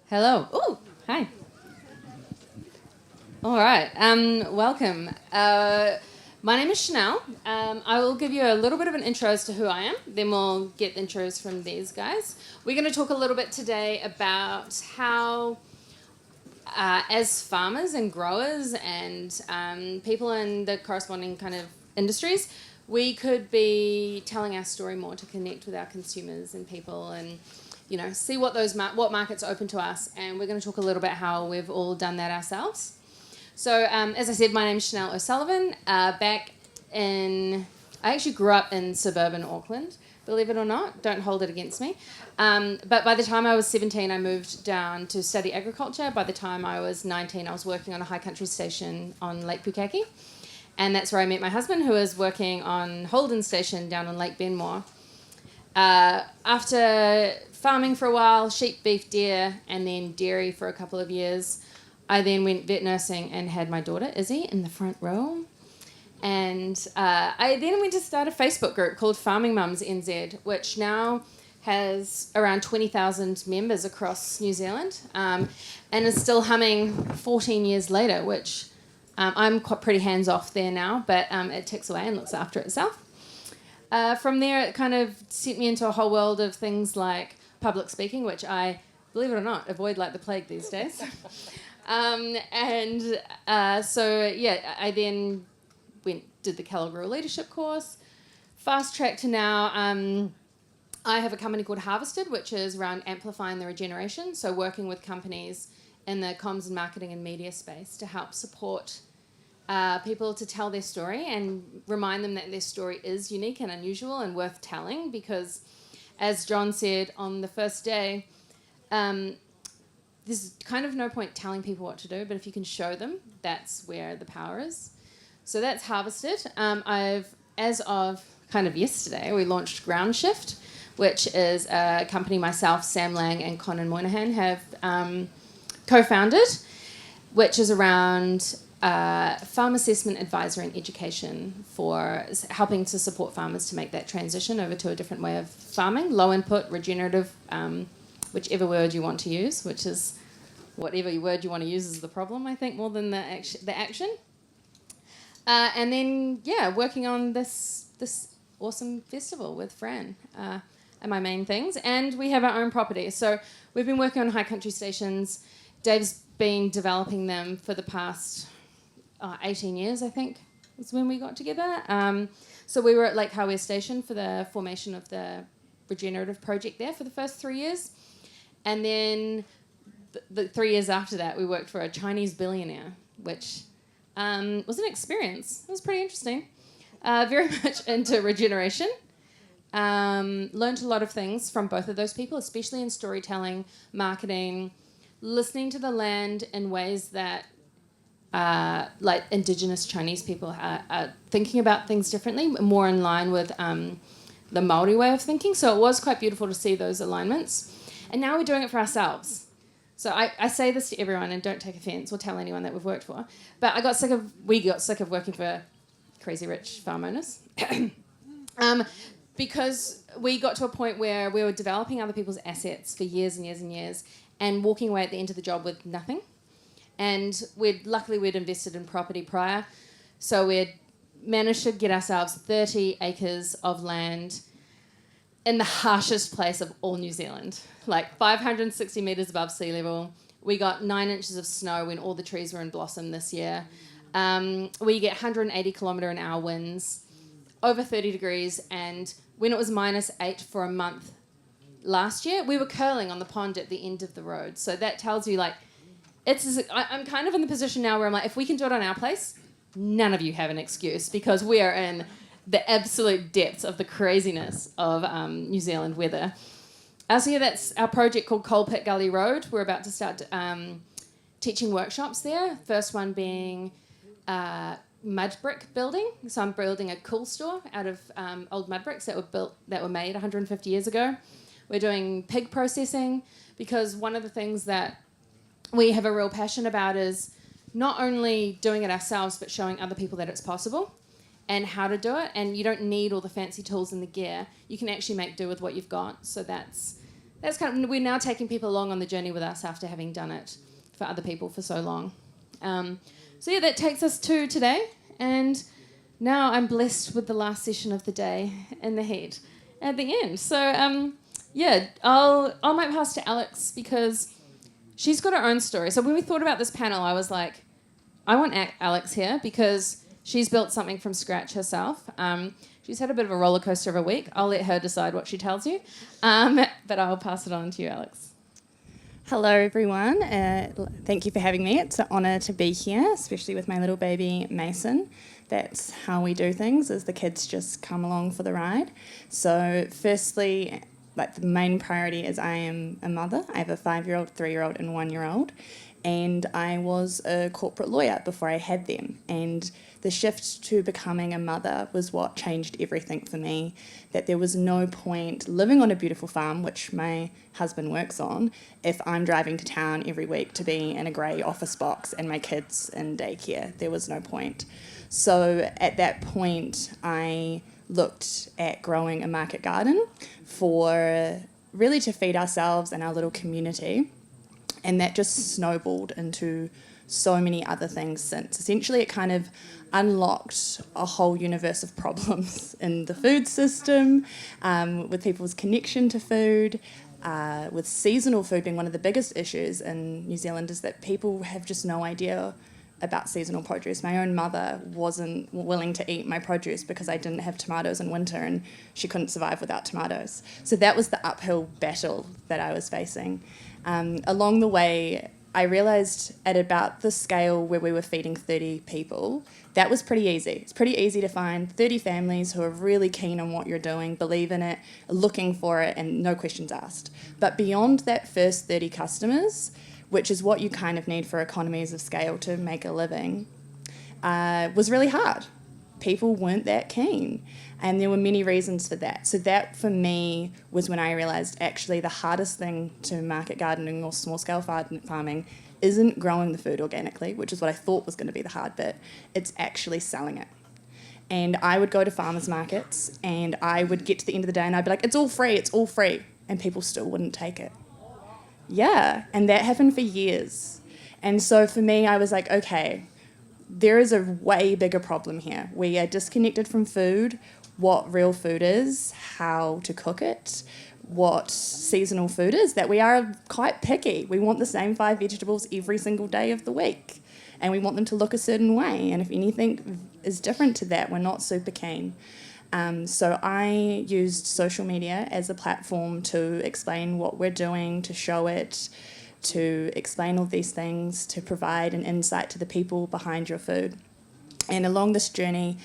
Hello. Oh, hi. All right. Welcome. My name is Chanelle. I will give you a little bit of an intro as to who I am. Then we'll get intros from these guys. We're going to talk a little bit today about how, as farmers and growers and people in the corresponding kind of industries, we could be telling our story more to connect with our consumers and people and see what what markets open to us, and we're going to talk a little bit how we've all done that ourselves. So, as I said, my name is Chanelle O'Sullivan. I actually grew up in suburban Auckland, believe it or not. Don't hold it against me. But by the time I was 17, I moved down to study agriculture. By the time I was 19, I was working on a high country station on Lake Pukaki, and that's where I met my husband, who was working on Holden Station down on Lake Benmore. After farming for a while, sheep, beef, deer, and then dairy for a couple of years, I then went vet nursing and had my daughter, Izzy, in the front row. And I then went to start a Facebook group called Farming Mums NZ, which now has around 20,000 members across New Zealand, and is still humming 14 years later, which I'm quite pretty hands-off there now, but it ticks away and looks after itself. From there, it kind of sent me into a whole world of things like public speaking, which I, believe it or not, avoid like the plague these days. I then did the Kellogg Rural Leadership course, fast track to now. I have a company called Harvested, which is around amplifying the regeneration, so working with companies in the comms and marketing and media space to help support people to tell their story and remind them that their story is unique and unusual and worth telling, because, as John said on the first day, there's kind of no point telling people what to do, but if you can show them, that's where the power is. So that's Harvested. As of kind of yesterday, we launched Ground Shift, which is a company myself, Sam Lang, and Conan Moynihan have co-founded, which is around farm assessment, advisory and education for helping to support farmers to make that transition over to a different way of farming, low input, regenerative, whichever word you want to use, which is whatever word you want to use is the problem, I think, more than the action. And then, working on this awesome festival with Fran are my main things. And we have our own property. So we've been working on high country stations. Dave's been developing them for the past 18 years, I think, was when we got together. So we were at Lake Hawea Station for the formation of the regenerative project there for the first 3 years. And then the 3 years after that, we worked for a Chinese billionaire, which was an experience. It was pretty interesting. Very much into regeneration. Learned a lot of things from both of those people, especially in storytelling, marketing, listening to the land in ways that like Indigenous Chinese people are thinking about things differently, more in line with the Māori way of thinking. So it was quite beautiful to see those alignments. And now we're doing it for ourselves. So I say this to everyone, and don't take offence or tell anyone that we've worked for, but we got sick of working for crazy rich farm owners. Because we got to a point where we were developing other people's assets for years and years and years and walking away at the end of the job with nothing. And luckily we'd invested in property prior, so we'd managed to get ourselves 30 acres of land in the harshest place of all New Zealand, like 560 metres above sea level. We got 9 inches of snow when all the trees were in blossom this year. We get 180 kilometre an hour winds, over 30 degrees, and when it was -8 for a month last year, we were curling on the pond at the end of the road. So that tells you, like, I'm kind of in the position now where I'm like, if we can do it on our place, none of you have an excuse, because we are in the absolute depths of the craziness of New Zealand weather. So that's our project called Coal Pit Gully Road. We're about to start teaching workshops there. First one being mud brick building. So I'm building a cool store out of old mud bricks that were made 150 years ago. We're doing pig processing, because one of the things that we have a real passion about is not only doing it ourselves, but showing other people that it's possible and how to do it. And you don't need all the fancy tools and the gear. You can actually make do with what you've got. So that's that's kind of, we're now taking people along on the journey with us after having done it for other people for so long. So yeah, that takes us to today, and now I'm blessed with the last session of the day in the heat at the end. So I might pass to Alex because she's got her own story. So when we thought about this panel, I was like, I want Alex here because she's built something from scratch herself. She's had a bit of a roller coaster of a week. I'll let her decide what she tells you, but I'll pass it on to you, Alex. Hello everyone, thank you for having me. It's an honour to be here, especially with my little baby Mason. That's how we do things, is the kids just come along for the ride. So firstly, the main priority is I am a mother. I have a 5-year-old, 3-year-old and 1-year-old, and I was a corporate lawyer before I had them, and the shift to becoming a mother was what changed everything for me, that there was no point living on a beautiful farm, which my husband works on, if I'm driving to town every week to be in a grey office box and my kids in daycare. There was no point. So at that point, I looked at growing a market garden for really to feed ourselves and our little community, and that just snowballed into so many other things since. Essentially, it kind of unlocked a whole universe of problems in the food system, with people's connection to food, with seasonal food being one of the biggest issues in New Zealand, is that people have just no idea about seasonal produce. My own mother wasn't willing to eat my produce because I didn't have tomatoes in winter and she couldn't survive without tomatoes. So that was the uphill battle that I was facing. Along the way, I realised at about the scale where we were feeding 30 people, that was pretty easy. It's pretty easy to find 30 families who are really keen on what you're doing, believe in it, looking for it, and no questions asked. But beyond that first 30 customers, which is what you kind of need for economies of scale to make a living, was really hard. People weren't that keen, and there were many reasons for that. So that, for me, was when I realised actually the hardest thing to market gardening or small-scale farming isn't growing the food organically, which is what I thought was going to be the hard bit. It's actually selling it. And I would go to farmers markets, and I would get to the end of the day, and I'd be like, it's all free, and people still wouldn't take it. Yeah, and that happened for years. And so for me, I was like, okay, there is a way bigger problem here. We are disconnected from food, what real food is, how to cook it, what seasonal food is, that we are quite picky. We want the same 5 vegetables every single day of the week, and we want them to look a certain way. And if anything is different to that, we're not super keen. So I used social media as a platform to explain what we're doing, to show it, to explain all these things, to provide an insight to the people behind your food. And along this journey,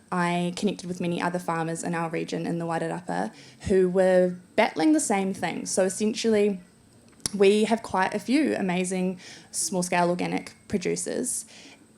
I connected with many other farmers in our region in the Wairarapa who were battling the same thing. So essentially, we have quite a few amazing small-scale organic producers,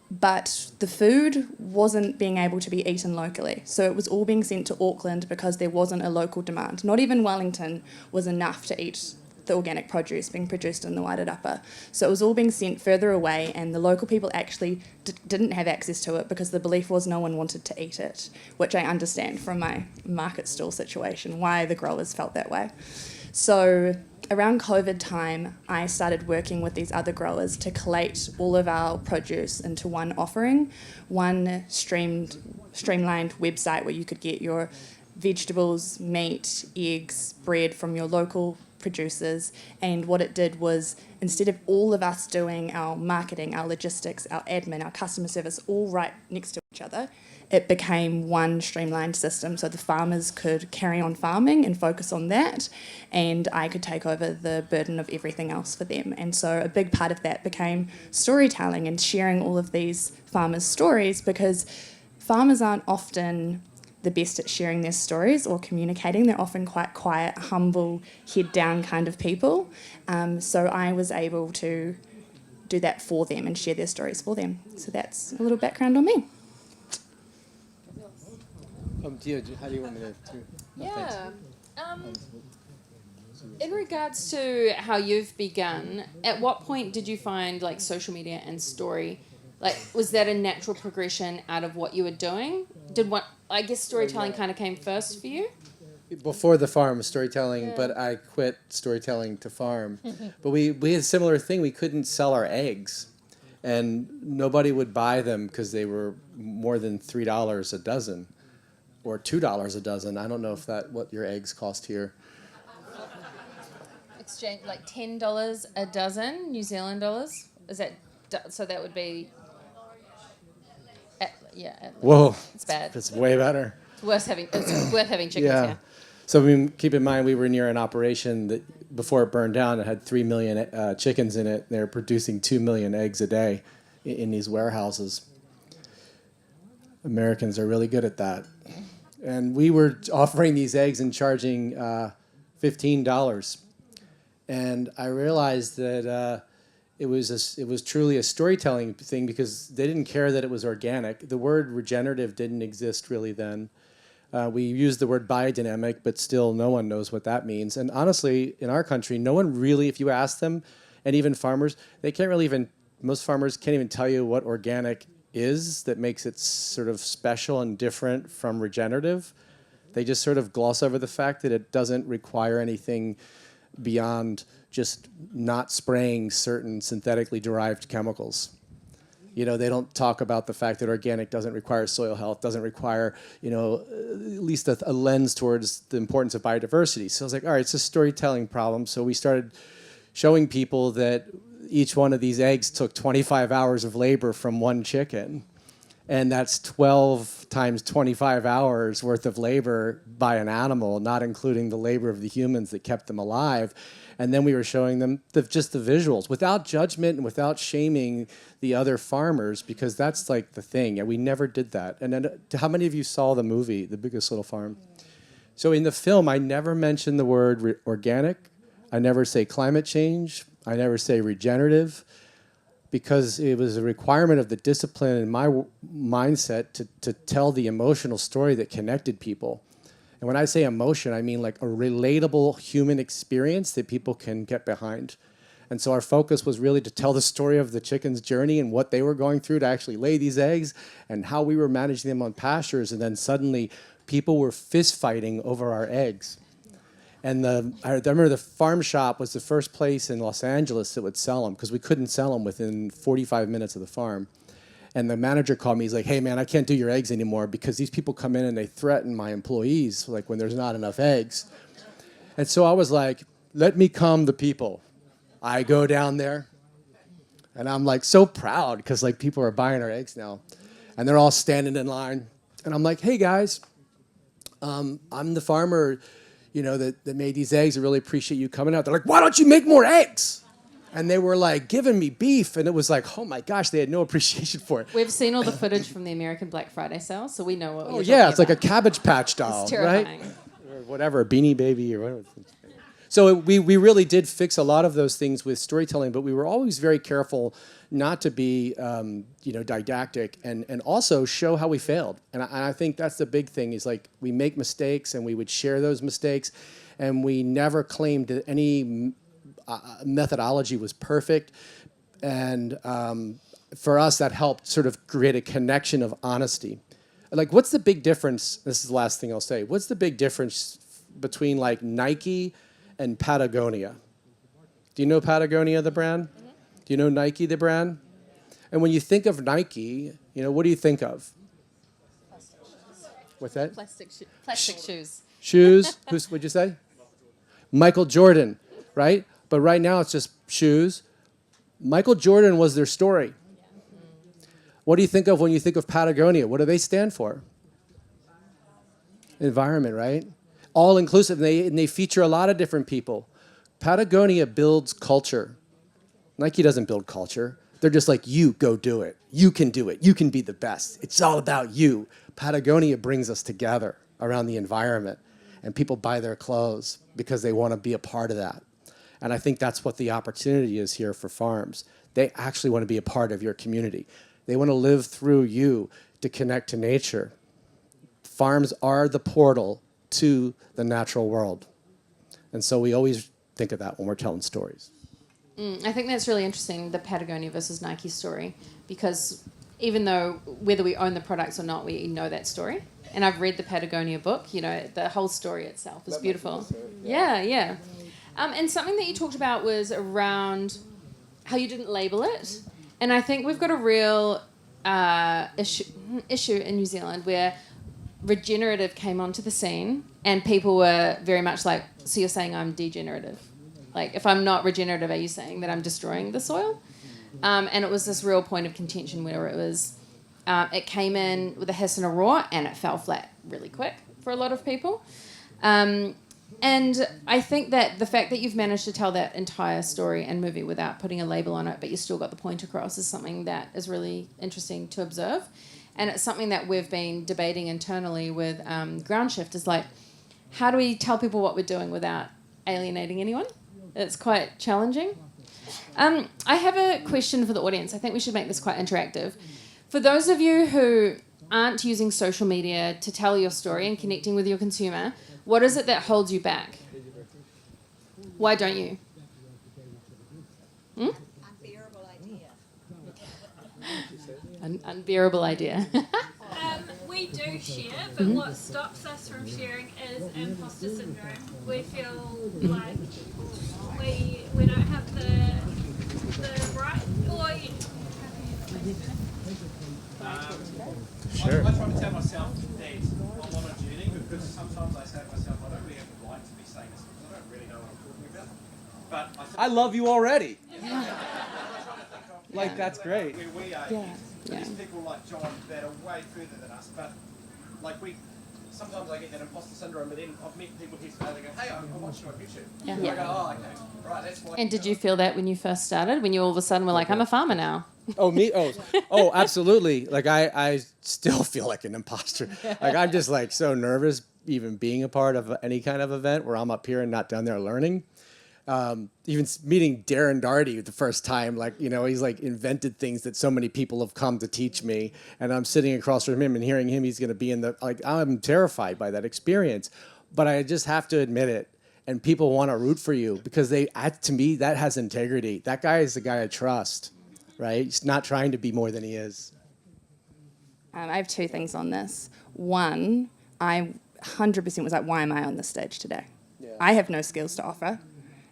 but the food wasn't being able to be eaten locally. So it was all being sent to Auckland because there wasn't a local demand. Not even Wellington was enough to eat the organic produce being produced in the Wairarapa. So it was all being sent further away, and the local people actually didn't have access to it because the belief was no one wanted to eat it, which I understand from my market stall situation, why the growers felt that way. So around COVID time, I started working with these other growers to collate all of our produce into one offering, one streamlined website where you could get your vegetables, meat, eggs, bread from your local producers. And what it did was, instead of all of us doing our marketing, our logistics, our admin, our customer service all right next to each other, it became one streamlined system so the farmers could carry on farming and focus on that, and I could take over the burden of everything else for them. And so a big part of that became storytelling and sharing all of these farmers' stories, because farmers aren't often the best at sharing their stories or communicating. They're often quite quiet, humble, head down kind of people. So I was able to do that for them and share their stories for them. So that's a little background on me. How do you want me to? Yeah. In regards to how you've begun, at what point did you find like social media and story? Like, was that a natural progression out of what you were doing? I guess storytelling kind of came first for you? before the farm storytelling, but I quit storytelling to farm. But we had a similar thing. We couldn't sell our eggs, and nobody would buy them because they were more than $3 a dozen, or $2 a dozen. I don't know if what your eggs cost here. Exchange like $10 a dozen New Zealand dollars. Is that so? That would be. Whoa, it's bad. It's way better. It's worth having chickens. Yeah. So keep in mind, we were near an operation that before it burned down, it had 3 million chickens in it. They're producing 2 million eggs a day in these warehouses. Americans are really good at that. And we were offering these eggs and charging $15. And I realized that it was truly a storytelling thing because they didn't care that it was organic. The word regenerative didn't exist really then. We use the word biodynamic, but still no one knows what that means. And honestly, in our country, no one really, if you ask them, and even farmers, most farmers can't even tell you what organic is that makes it sort of special and different from regenerative. They just sort of gloss over the fact that it doesn't require anything beyond just not spraying certain synthetically derived chemicals. They don't talk about the fact that organic doesn't require soil health, doesn't require, at least a lens towards the importance of biodiversity. So I was like, all right, it's a storytelling problem. So we started showing people that each one of these eggs took 25 hours of labor from one chicken. And that's 12 times 25 hours worth of labor by an animal, not including the labor of the humans that kept them alive. And then we were showing them just the visuals without judgment and without shaming the other farmers, because that's like the thing. And we never did that. And then, how many of you saw the movie, The Biggest Little Farm? So in the film, I never mention the word organic. I never say climate change. I never say regenerative, because it was a requirement of the discipline in my mindset to tell the emotional story that connected people. And when I say emotion, I mean like a relatable human experience that people can get behind. And so our focus was really to tell the story of the chicken's journey and what they were going through to actually lay these eggs and how we were managing them on pastures. And then suddenly people were fist fighting over our eggs. And I remember the farm shop was the first place in Los Angeles that would sell them, because we couldn't sell them within 45 minutes of the farm. And the manager called me. He's like, hey, man, I can't do your eggs anymore because these people come in and they threaten my employees like when there's not enough eggs. And so I was like, let me calm the people. I go down there, and I'm like so proud because like people are buying our eggs now. And they're all standing in line. And I'm like, hey, guys, I'm the farmer that made these eggs. I really appreciate you coming out. They're like, why don't you make more eggs? And they were like giving me beef, and it was like, oh my gosh, they had no appreciation for it. We've seen all the footage from the American Black Friday sale, so we know what. Oh yeah, it's like a Cabbage Patch doll, it's terrifying. Right? Or whatever, a Beanie Baby or whatever. So we really did fix a lot of those things with storytelling, but we were always very careful not to be didactic and also show how we failed. And I think that's the big thing is like we make mistakes and we would share those mistakes, and we never claimed that any methodology was perfect. And for us, that helped sort of create a connection of honesty. Like, what's the big difference? This is the last thing I'll say. What's the big difference between like Nike and Patagonia? Do you know Patagonia, the brand? Mm-hmm. Do you know Nike, the brand? And when you think of Nike, what do you think of? Plastic shoes. What's that? Plastic shoes. Shoes? What'd you say? Michael Jordan, right? But right now it's just shoes. Michael Jordan was their story. What do you think of when you think of Patagonia? What do they stand for? Environment, right? All inclusive. And they feature a lot of different people. Patagonia builds culture. Nike doesn't build culture. They're just like, you go do it. You can do it. You can be the best. It's all about you. Patagonia brings us together around the environment. And people buy their clothes because they want to be a part of that. And I think that's what the opportunity is here for farms. They actually want to be a part of your community. They want to live through you to connect to nature. Farms are the portal to the natural world. And so we always think of that when we're telling stories. I think that's really interesting, the Patagonia versus Nike story, because even though whether we own the products or not, we know that story. And I've read the Patagonia book. You know, the whole story itself is beautiful. Yeah. And something that you talked about was around how you didn't label it. And I think we've got a real issue in New Zealand where regenerative came onto the scene and people were very much like, so you're saying I'm degenerative. Like, if I'm not regenerative, are you saying that I'm destroying the soil? And it was this real point of contention where it was, it came in with a hiss and a roar and it fell flat really quick for a lot of people. And I think that the fact that you've managed to tell that entire story and movie without putting a label on it, but you still got the point across, is something that is really interesting to observe. And it's something that we've been debating internally with Groundshift, is like, how do we tell people what we're doing without alienating anyone? It's quite challenging. I have a question for the audience. I think we should make this quite interactive. For those of you who aren't using social media to tell your story and connecting with your consumer, what is it that holds you back? Why don't you? Unbearable idea. An unbearable idea. We do share, but what stops us from sharing is imposter syndrome. We feel like we don't have the right, or Sure. I try to tell myself that I'm on a journey, because sometimes I say to myself, I don't really have the right to be saying this because I don't really know what I'm talking about. But I love you already. Yeah. Like, that's great. Where we are, there's people like John that are way further than us, but like sometimes I get that imposter syndrome, but then I've met people here today, they go, hey, I watched you on YouTube. Yeah. And I go, oh, okay, right, that's why. And did you feel that when you first started, when you all of a sudden were like, I'm a farmer now? Oh, me? Oh, absolutely. Like, I still feel like an imposter. Like, I'm just, like, so nervous even being a part of any kind of event where I'm up here and not down there learning. Even meeting Darren Darty the first time, like, you know, he's, like, invented things that so many people have come to teach me. And I'm sitting across from him and hearing him, he's going to be in the, like, I'm terrified by that experience. But I just have to admit it. And people want to root for you because to me, that has integrity. That guy is the guy I trust. Right? He's not trying to be more than he is. I have two things on this. One, I 100% was like, why am I on this stage today? Yeah. I have no skills to offer.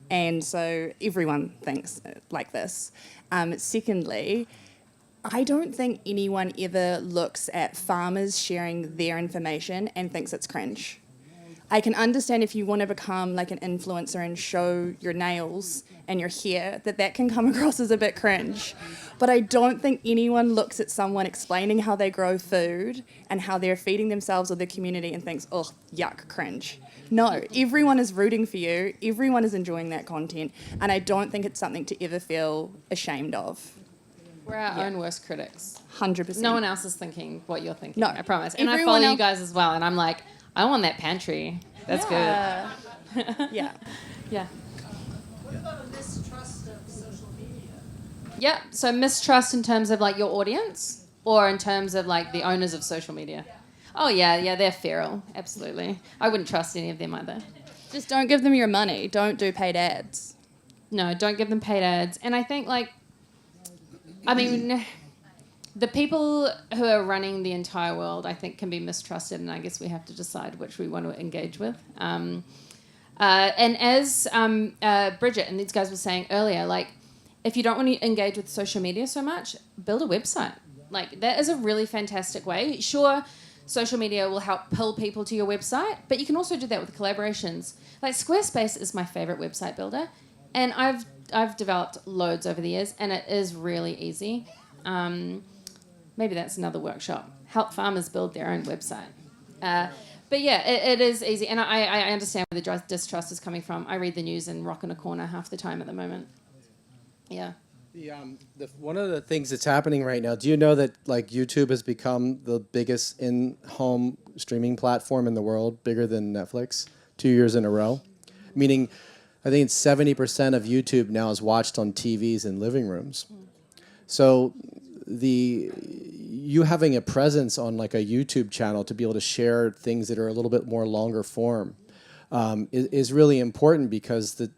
And so everyone thinks like this. Secondly, I don't think anyone ever looks at farmers sharing their information and thinks it's cringe. I can understand if you want to become like an influencer and show your nails and your hair, that can come across as a bit cringe. But I don't think anyone looks at someone explaining how they grow food and how they're feeding themselves or their community and thinks, oh, yuck, cringe. No, everyone is rooting for you. Everyone is enjoying that content. And I don't think it's something to ever feel ashamed of. We're our own worst critics. 100%. No one else is thinking what you're thinking. No. I promise. And I Everyone follow you else- guys as well. And I'm like, I want that pantry. That's good. Yeah. Yeah. What about a mistrust of social media? Yeah. So mistrust in terms of like your audience or in terms of like the owners of social media? Oh, yeah, they're feral. Absolutely. I wouldn't trust any of them either. Just don't give them your money. Don't do paid ads. No, don't give them paid ads. And I think like, I mean, the people who are running the entire world, I think, can be mistrusted, and I guess we have to decide which we want to engage with. And as Bridget and these guys were saying earlier, like, if you don't want to engage with social media so much, build a website. Like, that is a really fantastic way. Sure, social media will help pull people to your website, but you can also do that with collaborations. Like, Squarespace is my favorite website builder, and I've developed loads over the years, and it is really easy. Maybe that's another workshop. Help farmers build their own website. But yeah, it is easy. And I understand where the distrust is coming from. I read the news and rock in a corner half the time at the moment. Yeah. One of the things that's happening right now, do you know that like YouTube has become the biggest in-home streaming platform in the world, bigger than Netflix, 2 years in a row? Meaning, I think it's 70% of YouTube now is watched on TVs in living rooms. So you having a presence on like a YouTube channel to be able to share things that are a little bit more longer form is really important because the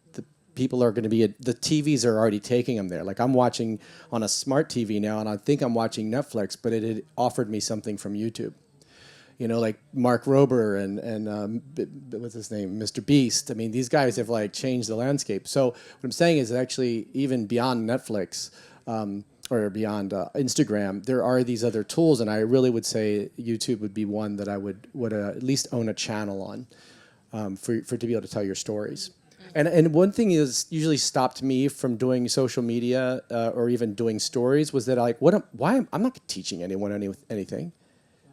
people are going to be the TVs are already taking them there. Like I'm watching on a smart TV now, and I think I'm watching Netflix, but it had offered me something from YouTube. like Mark Rober and what's his name, Mr. Beast. I mean, these guys have like changed the landscape. So what I'm saying is actually even beyond Netflix or beyond Instagram, there are these other tools, and I really would say YouTube would be one that I would at least own a channel on for to be able to tell your stories. And one thing is usually stopped me from doing social media or even doing stories was that I'm not teaching anyone anything.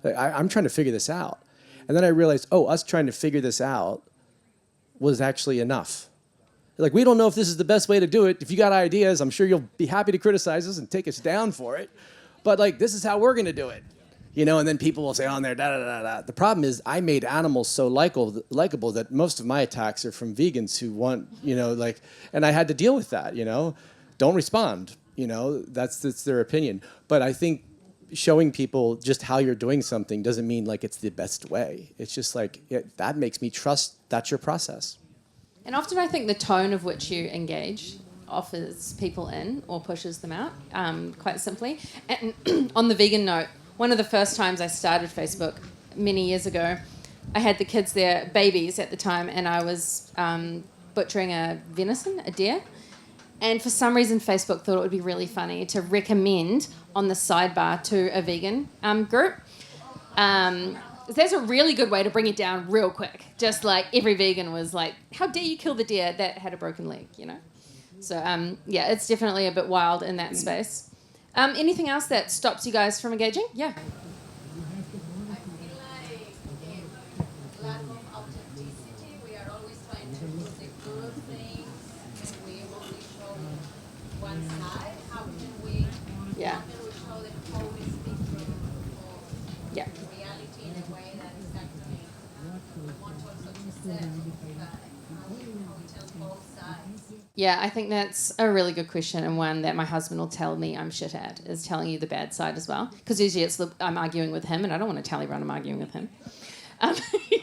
I'm trying to figure this out. And then I realized, us trying to figure this out was actually enough. Like, we don't know if this is the best way to do it. If you got ideas, I'm sure you'll be happy to criticize us and take us down for it. But, like, this is how we're going to do it. And then people will say on there, da-da-da-da. The problem is I made animals so likable that most of my attacks are from vegans who want, and I had to deal with that, Don't respond, that's their opinion. But I think showing people just how you're doing something doesn't mean like it's the best way. It's just like that makes me trust that's your process. And often I think the tone of which you engage offers people in or pushes them out, quite simply. And on the vegan note, one of the first times I started Facebook many years ago, I had the kids there, babies at the time, and I was butchering a deer. And for some reason, Facebook thought it would be really funny to recommend on the sidebar to a vegan group. That's a really good way to bring it down real quick. Just like every vegan was like, how dare you kill the deer that had a broken leg, So, it's definitely a bit wild in that space. Anything else that stops you guys from engaging? Yeah. I feel like lack of authenticity. We are always trying to do the good things, and we only show one side. How can we? Yeah. How can we show the whole spectrum of Yeah. reality in a way that is actually we want also to serve, but how we tell both sides. Yeah, I think that's a really good question, and one that my husband will tell me I'm shit at, is telling you the bad side as well. Because usually I'm arguing with him, and I don't want to tell everyone I'm arguing with him.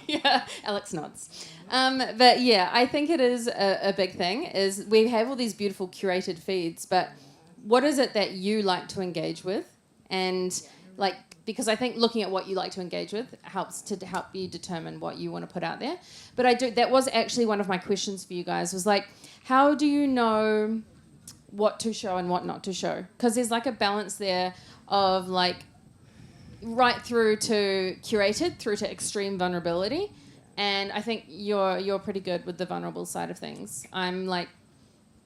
Yeah, Alex nods. But yeah, I think it is a big thing, is we have all these beautiful curated feeds, but what is it that you like to engage with? And because I think looking at what you like to engage with helps to help you determine what you want to put out there. But that was actually one of my questions for you guys, was like, how do you know what to show and what not to show? Because there's like a balance there of like right through to curated, through to extreme vulnerability. And I think you're pretty good with the vulnerable side of things. I'm like,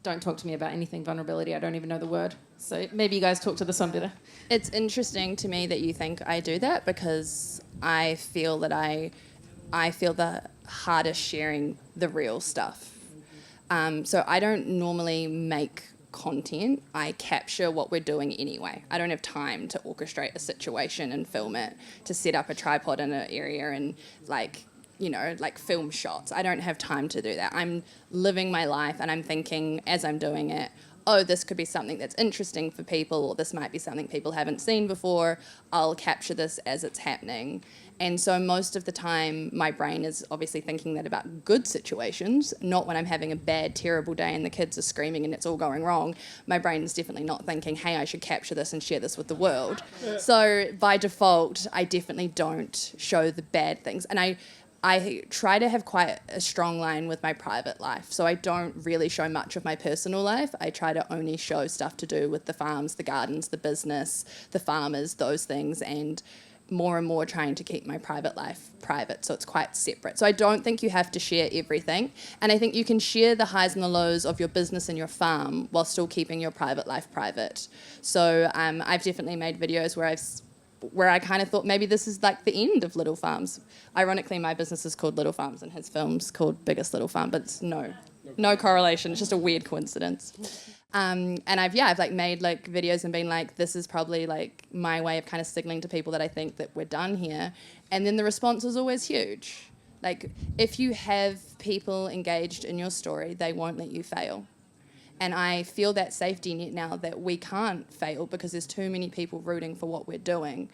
don't talk to me about anything vulnerability. I don't even know the word. So maybe you guys talk to this one better. It's interesting to me that you think I do that, because I feel that I feel the hardest sharing the real stuff. So I don't normally make content. I capture what we're doing anyway. I don't have time to orchestrate a situation and film it, to set up a tripod in an area and film shots. I don't have time to do that. I'm living my life and I'm thinking as I'm doing it, this could be something that's interesting for people, or this might be something people haven't seen before. I'll capture this as it's happening. And so most of the time, my brain is obviously thinking that about good situations, not when I'm having a bad, terrible day and the kids are screaming and it's all going wrong. My brain is definitely not thinking, hey, I should capture this and share this with the world. So by default, I definitely don't show the bad things. And I try to have quite a strong line with my private life. So I don't really show much of my personal life. I try to only show stuff to do with the farms, the gardens, the business, the farmers, those things, and more and more trying to keep my private life private, so it's quite separate. So I don't think you have to share everything, and I think you can share the highs and the lows of your business and your farm while still keeping your private life private. So I've definitely made videos where I kind of thought maybe this is like the end of Little Farms. Ironically, my business is called Little Farms and his film's called Biggest Little Farm, but it's no correlation. It's just a weird coincidence. And I've made like videos and been like, this is probably like my way of kind of signaling to people that I think that we're done here. And then the response is always huge. Like, if you have people engaged in your story, they won't let you fail. And I feel that safety net now that we can't fail because there's too many people rooting for what we're doing.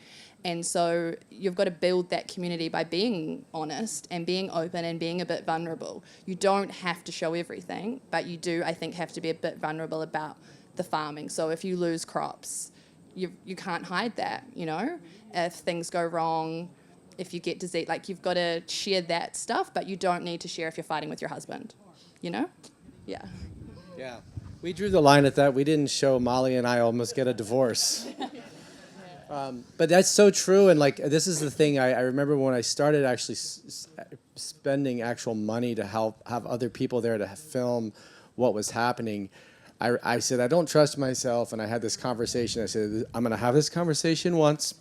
And so you've got to build that community by being honest and being open and being a bit vulnerable. You don't have to show everything, but you do, I think, have to be a bit vulnerable about the farming. So if you lose crops, you can't hide that, If things go wrong, if you get disease. Like, you've got to share that stuff, but you don't need to share if you're fighting with your husband, you know? Yeah. Yeah. We drew the line at that. We didn't show Molly and I almost get a divorce. But that's so true. And like, this is the thing. I remember when I started actually spending actual money to help have other people there to film what was happening. I said, I don't trust myself. And I had this conversation. I said, I'm going to have this conversation once.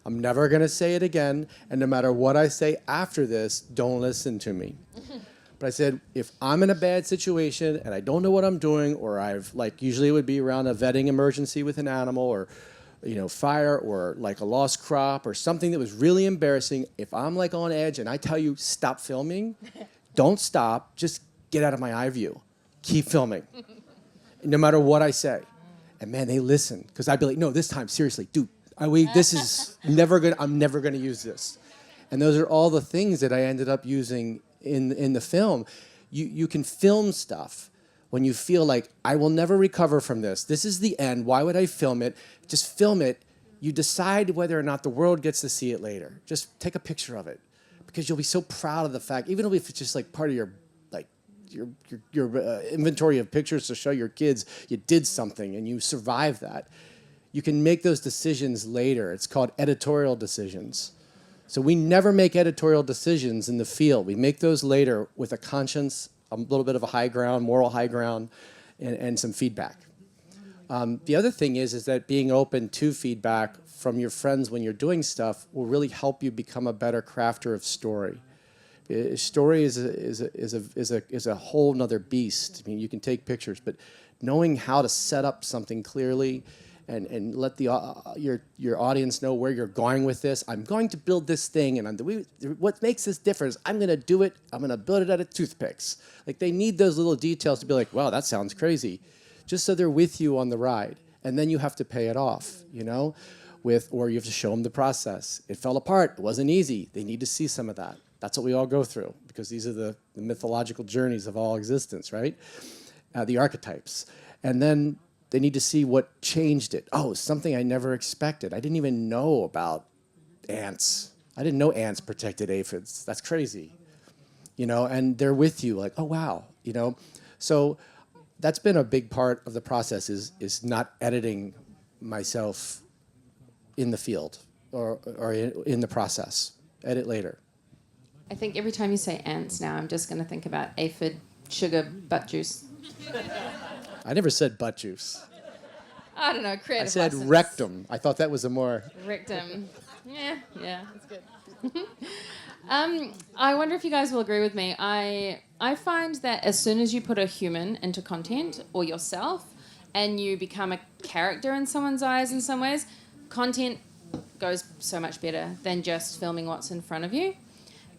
I'm never going to say it again. And no matter what I say after this, don't listen to me. But I said, if I'm in a bad situation and I don't know what I'm doing, or I've, like, usually it would be around a vetting emergency with an animal, or, you know, fire, or like a lost crop, or something that was really embarrassing. If I'm like on edge and I tell you, stop filming, don't stop, just get out of my eye view. Keep filming, no matter what I say. And man, they listen, because I'd be like, no, this time, seriously, dude, this is I'm never gonna use this. And those are all the things that I ended up using in the film. You can film stuff when you feel like, I will never recover from this. This is the end. Why would I film it? Just film it. You decide whether or not the world gets to see it later. Just take a picture of it, because you'll be so proud of the fact, even if it's just like part of your inventory of pictures to show your kids you did something and you survived that. You can make those decisions later. It's called editorial decisions. So we never make editorial decisions in the field. We make those later with a conscience, a little bit of a high ground, moral high ground, and some feedback. The other thing is that being open to feedback from your friends when you're doing stuff will really help you become a better crafter of story. Story is a whole nother beast. I mean, you can take pictures, but knowing how to set up something clearly and let your audience know where you're going with this. I'm going to build this thing, and what makes this different is I'm going to do it. I'm going to build it out of toothpicks. Like, they need those little details to be like, wow, that sounds crazy, just so they're with you on the ride. And then you have to pay it off, you know, or you have to show them the process. It fell apart. It wasn't easy. They need to see some of that. That's what we all go through, because these are the mythological journeys of all existence, right? The archetypes. And then they need to see what changed it. Oh, something I never expected. I didn't even know about ants. I didn't know ants protected aphids. That's crazy. You know, and they're with you like, oh, wow. You know, so that's been a big part of the process is not editing myself in the field or in the process. Edit later. I think every time you say ants now, I'm just going to think about aphid sugar butt juice. I never said butt juice. I don't know, creative I said license. rectum. I thought that was a more... Rectum. Yeah, that's good. I wonder if you guys will agree with me. I find that as soon as you put a human into content, or yourself, and you become a character in someone's eyes in some ways, content goes so much better than just filming what's in front of you.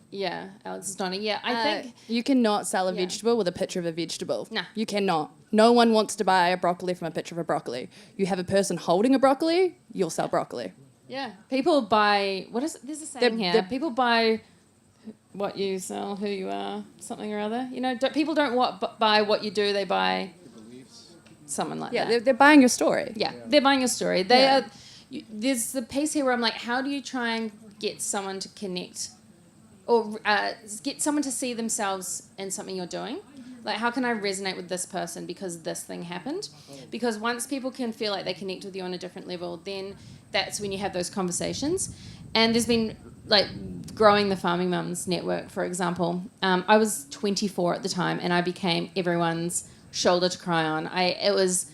Yeah, Alex is nodding. Yeah, I think... You cannot sell a vegetable with a picture of a vegetable. Nah. You cannot. No one wants to buy a broccoli from a picture of a broccoli. You have a person holding a broccoli, you'll sell broccoli. Yeah. People buy... There's a saying here. People buy what you sell, who you are, something or other. You know, people don't buy what you do, they buy someone like that. Yeah, they're buying your story. Yeah, they're buying your story. There's the piece here where I'm like, how do you try and get someone to connect or get someone to see themselves in something you're doing? Like, how can I resonate with this person because this thing happened? Because once people can feel like they connect with you on a different level, then that's when you have those conversations. And there's been, like, growing the Farming Mums Network, for example. I was 24 at the time, and I became everyone's shoulder to cry on. It was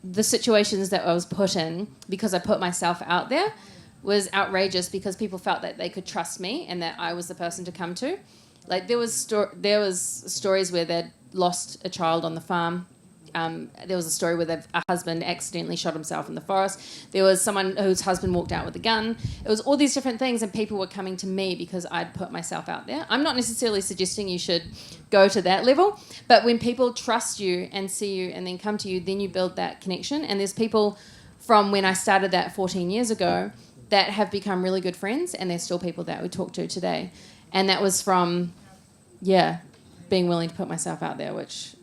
the situations that I was put in because I put myself out there was outrageous, because people felt that they could trust me and that I was the person to come to. Like, there was stories where they'd lost a child on the farm. There was a story where a husband accidentally shot himself in the forest. There was someone whose husband walked out with a gun. It was all these different things, and people were coming to me because I'd put myself out there. I'm not necessarily suggesting you should go to that level, but when people trust you and see you and then come to you, then you build that connection. And there's people from when I started that 14 years ago that have become really good friends, and they're still people that we talk to today. And that was from, being willing to put myself out there, which,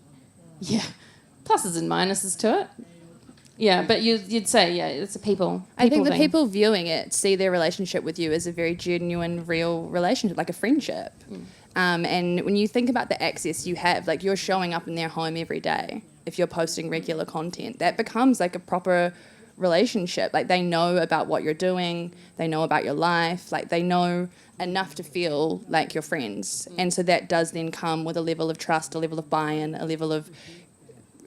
pluses and minuses to it. Yeah, but you'd say, yeah, it's a people I think the thing. people viewing it see their relationship with you as a very genuine, real relationship, like a friendship. And when you think about the access you have, like you're showing up in their home every day, if you're posting regular content, that becomes like a proper relationship. Like they know about what you're doing, they know about your life, like they know enough to feel like you're friends. And so that does then come with a level of trust, a level of buy-in, a level of,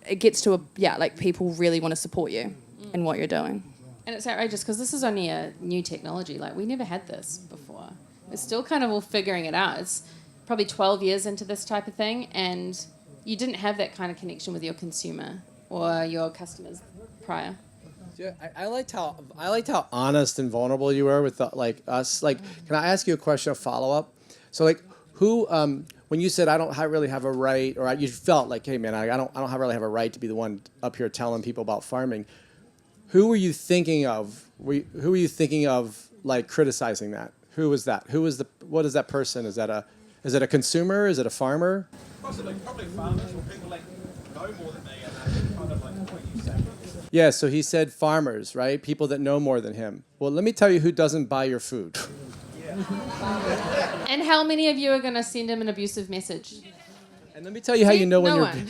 it gets to like people really want to support you in what you're doing. And it's outrageous because this is only a new technology. Like, we never had this before. We're still kind of all figuring it out. It's probably 12 years into this type of thing, and you didn't have that kind of connection with your consumer or your customers prior. Yeah, I liked how honest and vulnerable you were with us. Like, can I ask you a question of follow up? So, like, who when you said I don't really have a right, or you felt like, hey man, I don't really have a right to be the one up here telling people about farming. Who were you thinking of? Who were you thinking of, like, criticizing that? Who was that? What is that person? Is it a consumer? Is it a farmer? Possibly, probably farmers or people that know more than me and kind of like what you say. Yeah, so he said farmers, right? People that know more than him. Well, let me tell you who doesn't buy your food. And how many of you are going to send him an abusive message? And let me tell you how you know when no you're... one.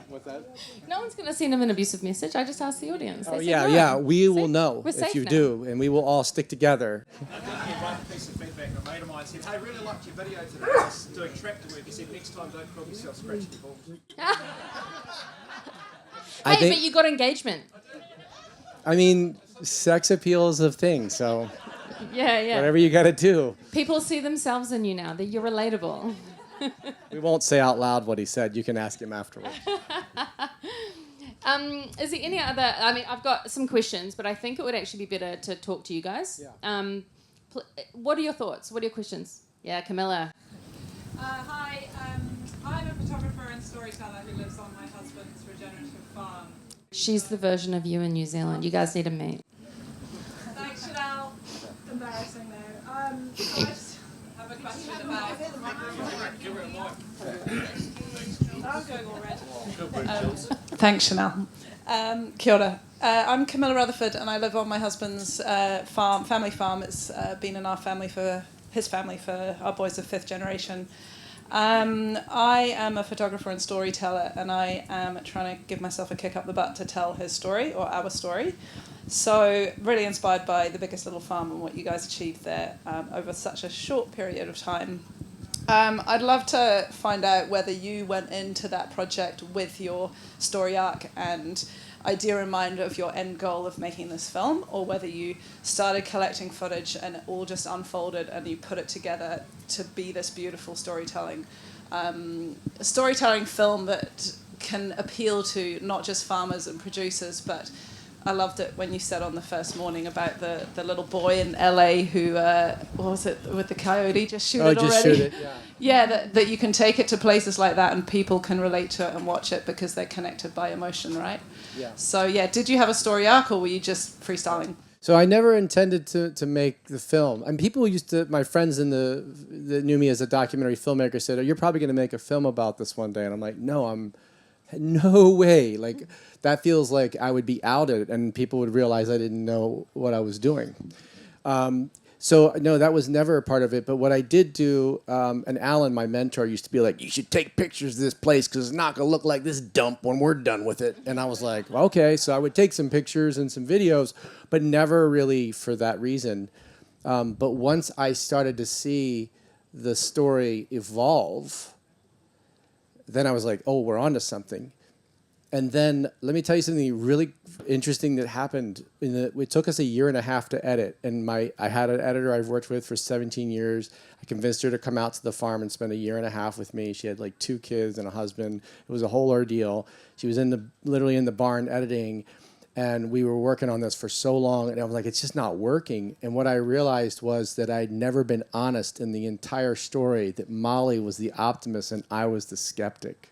What's that? No one's going to send him an abusive message. I just asked the audience. Oh, They said yeah, no. yeah. We will See? know We're if safe you now. do, and we will all stick together. I did get one piece of feedback. A mate of mine said, hey, I really liked your video today. I was doing tractor work. He said, next time don't film yourself scratching your balls. I Hey, think- but you got engagement. I mean, sex appeal is a thing, so Yeah. whatever you got to do. People see themselves in you now. That you're relatable. We won't say out loud what he said. You can ask him afterwards. Is there any other... I mean, I've got some questions, but I think it would actually be better to talk to you guys. Yeah. What are your thoughts? What are your questions? Yeah, Camilla. Hi, I'm a photographer and storyteller who lives on my husband's regenerative farm. She's the version of you in New Zealand. You guys need to meet. Thanks, Chanelle. Embarrassing though. So I just have a question about. I'm going all red. Thanks, Chanelle. Kia ora. I'm Camilla Rutherford, and I live on my husband's family farm. It's been in our family his family for our boys of 5th generation. I am a photographer and storyteller, and I am trying to give myself a kick up the butt to tell his story, or our story. So really inspired by The Biggest Little Farm and what you guys achieved there over such a short period of time. I'd love to find out whether you went into that project with your story arc and idea in mind of your end goal of making this film, or whether you started collecting footage and it all just unfolded and you put it together to be this beautiful storytelling film that can appeal to not just farmers and producers, but I loved it when you said on the first morning about the little boy in LA who, what was it, with the coyote, just shoot it already? Shoot it, yeah. Yeah, that you can take it to places like that and people can relate to it and watch it because they're connected by emotion, right? Yeah. So, yeah, did you have a story arc or were you just freestyling? So I never intended to make the film. And people my friends that knew me as a documentary filmmaker said, oh, you're probably going to make a film about this one day. And I'm like, no way. Like, that feels like I would be outed and people would realize I didn't know what I was doing. So, no, that was never a part of it. But what I did do, and Alan, my mentor, used to be like, you should take pictures of this place because it's not going to look like this dump when we're done with it. And I was like, well, okay. So I would take some pictures and some videos, but never really for that reason. But once I started to see the story evolve, then I was like, oh, we're onto something. And then let me tell you something really interesting that happened. It took us 1.5 years to edit. And I had an editor I've worked with for 17 years. I convinced her to come out to the farm and spend 1.5 years with me. She had like 2 kids and a husband. It was a whole ordeal. She was literally in the barn editing. And we were working on this for so long. And I was like, it's just not working. And what I realized was that I'd never been honest in the entire story, that Molly was the optimist and I was the skeptic.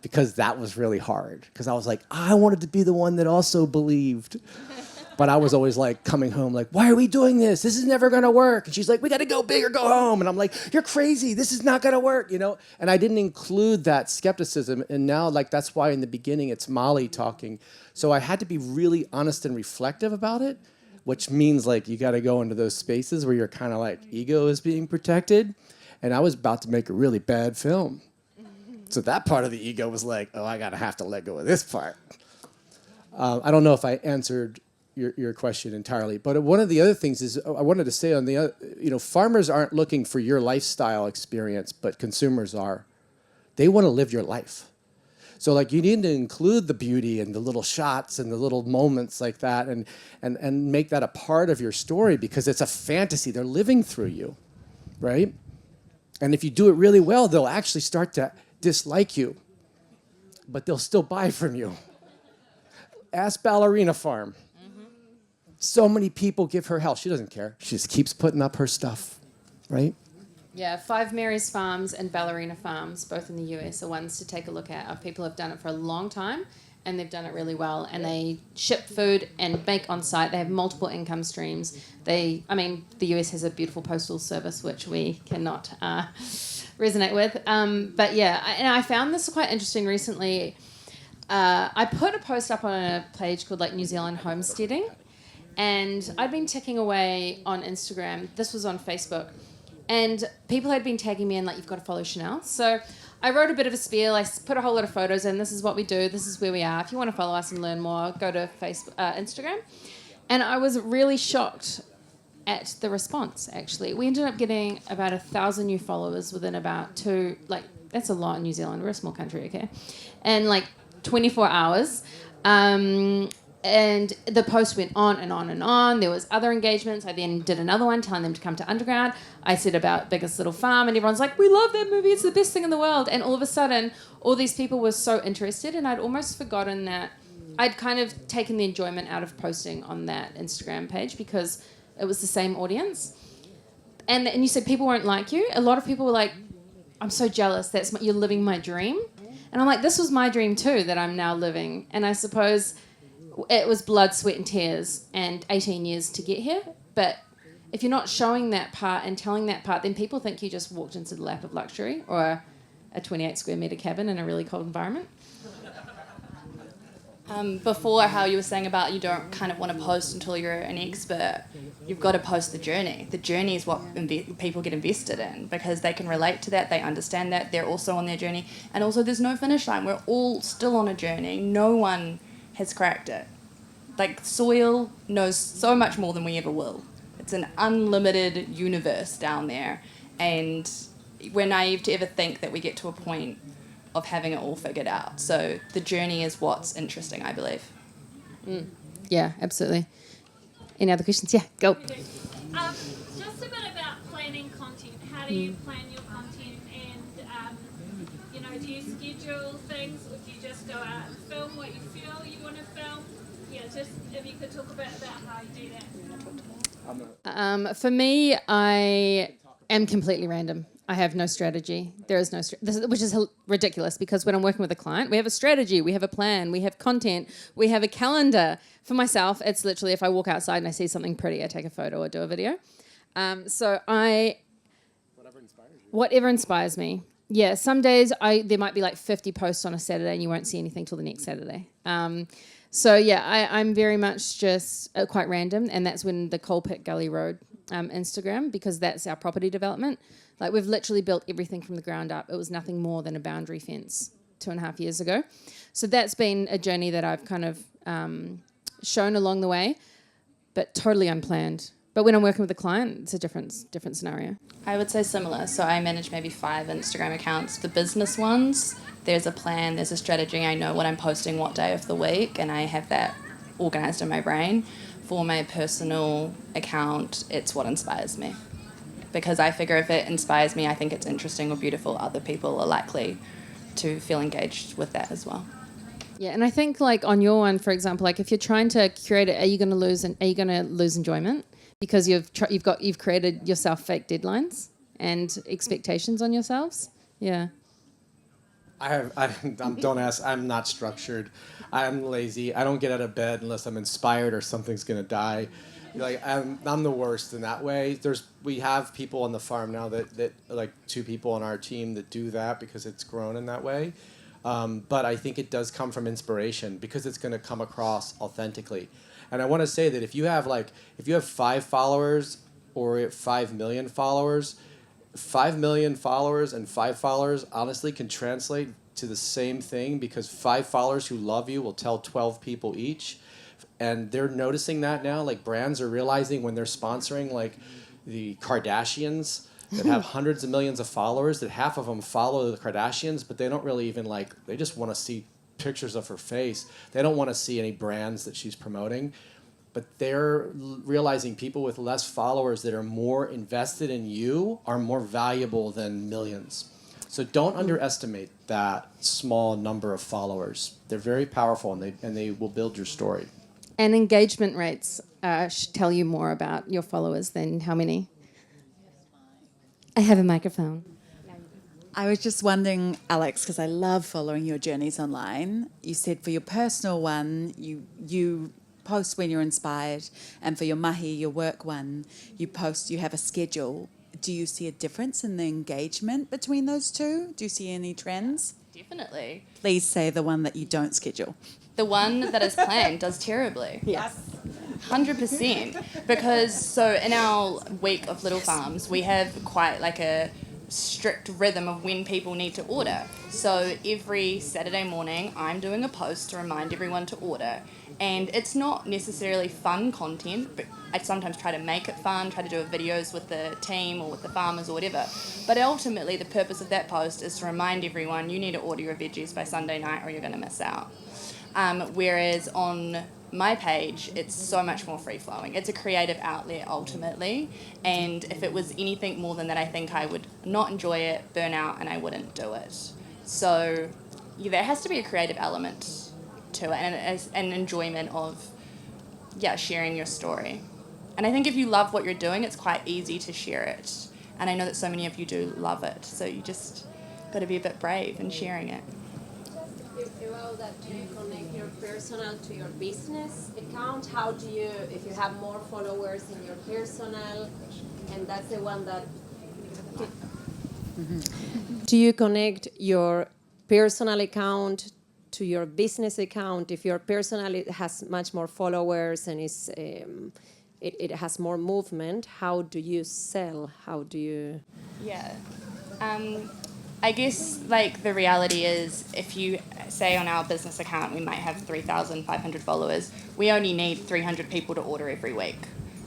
Because that was really hard. Because I was like, I wanted to be the one that also believed. But I was always like coming home like, why are we doing this? This is never gonna work. And she's like, we gotta go big or go home. And I'm like, you're crazy. This is not gonna work, you know? And I didn't include that skepticism. And now like that's why in the beginning it's Molly talking. So I had to be really honest and reflective about it, which means like you gotta go into those spaces where you're kind of like ego is being protected. And I was about to make a really bad film. So that part of the ego was like, oh, I gotta have to let go of this part. I don't know if I answered your question entirely, but one of the other things is I wanted to say on the other, farmers aren't looking for your lifestyle experience, but consumers are. They want to live your life. So like you need to include the beauty and the little shots and the little moments like that and make that a part of your story because it's a fantasy. They're living through you, right? And if you do it really well, they'll actually start to dislike you, but they'll still buy from you. Ask Ballerina Farm. So many people give her hell. She doesn't care. She just keeps putting up her stuff, right? Yeah, Five Mary's Farms and Ballerina Farms, both in the US, are ones to take a look at. People have done it for a long time, and they've done it really well. And they ship food and bake on site. They have multiple income streams. The US has a beautiful postal service, which we cannot resonate with. But yeah, and I found this quite interesting recently. I put a post up on a page called like New Zealand Homesteading. And I'd been ticking away on Instagram. This was on Facebook. And people had been tagging me in, like, you've got to follow Chanelle. So I wrote a bit of a spiel. I put a whole lot of photos in. This is what we do. This is where we are. If you want to follow us and learn more, go to Instagram. And I was really shocked at the response, actually. We ended up getting about 1,000 new followers within about that's a lot in New Zealand. We're a small country, okay? And, 24 hours. And the post went on and on and on. There was other engagements. I then did another one telling them to come to Underground. I said about Biggest Little Farm, and everyone's like, we love that movie. It's the best thing in the world. And all of a sudden, all these people were so interested, and I'd almost forgotten that I'd kind of taken the enjoyment out of posting on that Instagram page because it was the same audience. And you said people won't like you. A lot of people were like, I'm so jealous. You're living my dream. And I'm like, this was my dream too that I'm now living. And I suppose it was blood, sweat and tears and 18 years to get here. But if you're not showing that part and telling that part, then people think you just walked into the lap of luxury or a 28 square metre cabin in a really cold environment. Before, how you were saying about you don't kind of want to post until you're an expert, you've got to post the journey. The journey is what people get invested in because they can relate to that, they understand that, they're also on their journey. And also there's no finish line. We're all still on a journey. No one has cracked it. Soil knows so much more than we ever will. It's an unlimited universe down there. And we're naive to ever think that we get to a point of having it all figured out. So the journey is what's interesting, I believe. Yeah, absolutely. Any other questions? Yeah, go. Just a bit about planning content. How do you plan your content? And, do you schedule things or do you just go out and film what you feel you want to film? Yeah, just if you could talk a bit about how you do that. For me, I am completely random. I have no strategy. There is no which is ridiculous because when I'm working with a client, we have a strategy, we have a plan, we have content, we have a calendar. For myself, it's literally if I walk outside and I see something pretty, I take a photo or do a video. Whatever inspires me. Yeah, some days there might be 50 posts on a Saturday and you won't see anything till the next Saturday. I'm very much just quite random, and that's when the Coal Pit Gully Road Instagram, because that's our property development. We've literally built everything from the ground up. It was nothing more than a boundary fence 2.5 years ago. So that's been a journey that I've kind of shown along the way, but totally unplanned. But when I'm working with a client, it's a different scenario. I would say similar. So I manage maybe 5 Instagram accounts. The business ones, there's a plan, there's a strategy. I know what I'm posting what day of the week, and I have that organised in my brain. For my personal account, it's what inspires me. Because I figure if it inspires me, I think it's interesting or beautiful, other people are likely to feel engaged with that as well. Yeah, and I think on your one, for example, if you're trying to curate it, are you going to lose enjoyment? Because you've created yourself fake deadlines and expectations on yourselves. Yeah. Don't ask. I'm not structured. I'm lazy. I don't get out of bed unless I'm inspired or something's gonna die. Like I'm the worst in that way. We have people on the farm now that like 2 people on our team that do that because it's grown in that way. But I think it does come from inspiration because it's gonna come across authentically. And I want to say that if you have 5 followers or 5 million followers, 5 million followers and 5 followers honestly can translate to the same thing because 5 followers who love you will tell 12 people each. And they're noticing that now. Like brands are realizing when they're sponsoring like the Kardashians that have hundreds of millions of followers that half of them follow the Kardashians, but they don't really even they just want to see pictures of her face. They don't want to see any brands that she's promoting. But they're realizing people with less followers that are more invested in you are more valuable than millions. So don't underestimate that small number of followers. They're very powerful, and they will build your story. And engagement rates tell you more about your followers than how many. I have a microphone. I was just wondering, Alex, because I love following your journeys online. You said for your personal one, you post when you're inspired, and for your mahi, your work one, you have a schedule. Do you see a difference in the engagement between those two? Do you see any trends? Definitely. Please say the one that you don't schedule. The one that is planned does terribly. Yes. 100%. Because so in our week of Little Farms, we have quite like a strict rhythm of when people need to order. So every Saturday morning, I'm doing a post to remind everyone to order. And it's not necessarily fun content, but I sometimes try to make it fun, try to do videos with the team or with the farmers or whatever. But ultimately, the purpose of that post is to remind everyone you need to order your veggies by Sunday night or you're going to miss out. Whereas on my page, it's so much more free-flowing. It's a creative outlet, ultimately. And if it was anything more than that, I think I would not enjoy it, burn out, and I wouldn't do it. So yeah, there has to be a creative element to it and an enjoyment of, sharing your story. And I think if you love what you're doing, it's quite easy to share it. And I know that so many of you do love it. So you just got to be a bit brave in sharing it. About that, do you connect your personal to your business account? How do you, if you have more followers in your personal, and that's the one that... Do you connect your personal account to your business account? If your personal has much more followers and is it has more movement, how do you sell? How do you... Yeah. I guess like the reality is if you say on our business account we might have 3,500 followers, we only need 300 people to order every week.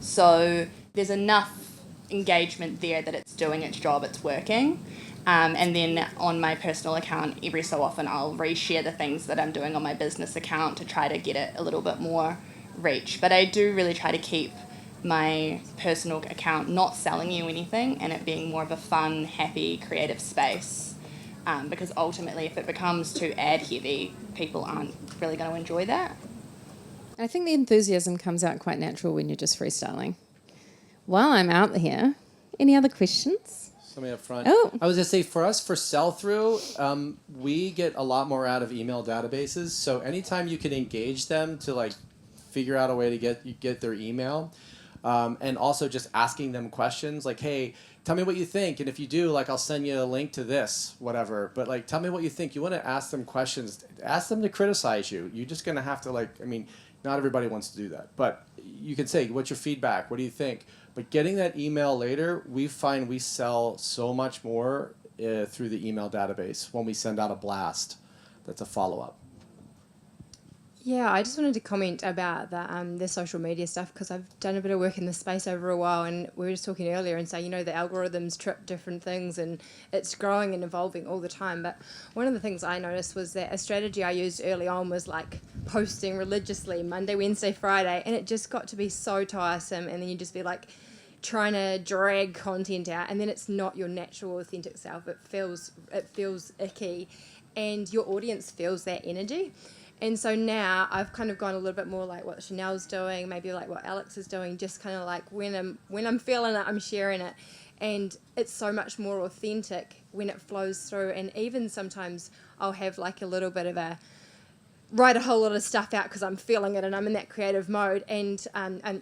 So there's enough engagement there that it's doing its job, it's working. And then on my personal account, every so often I'll reshare the things that I'm doing on my business account to try to get it a little bit more reach. But I do really try to keep my personal account not selling you anything and it being more of a fun, happy, creative space. Because ultimately, if it becomes too ad heavy, people aren't really going to enjoy that. I think the enthusiasm comes out quite natural when you're just freestyling. While I'm out here, any other questions? Somebody up front. Oh. I was going to say, for us, for sell-through, we get a lot more out of email databases. So anytime you can engage them to figure out a way to get their email, and also just asking them questions like, hey, tell me what you think, and if you do, I'll send you a link to this, whatever. But tell me what you think. You want to ask them questions. Ask them to criticize you. You're just gonna have to not everybody wants to do that, but you can say, what's your feedback? What do you think? But getting that email later, we find we sell so much more through the email database when we send out a blast. That's a follow-up. Yeah, I just wanted to comment about the social media stuff because I've done a bit of work in this space over a while, and we were just talking earlier and saying, the algorithms trip different things and it's growing and evolving all the time. But one of the things I noticed was that a strategy I used early on was posting religiously Monday, Wednesday, Friday, and it just got to be so tiresome, and then you just be trying to drag content out, and then it's not your natural, authentic self. It feels icky, and your audience feels that energy. And so now I've kind of gone a little bit more like what Chanelle's doing, maybe what Alex is doing, just kind of when I'm feeling it, I'm sharing it. And it's so much more authentic when it flows through. And even sometimes I'll have like a little bit of a write a whole lot of stuff out because I'm feeling it and I'm in that creative mode, and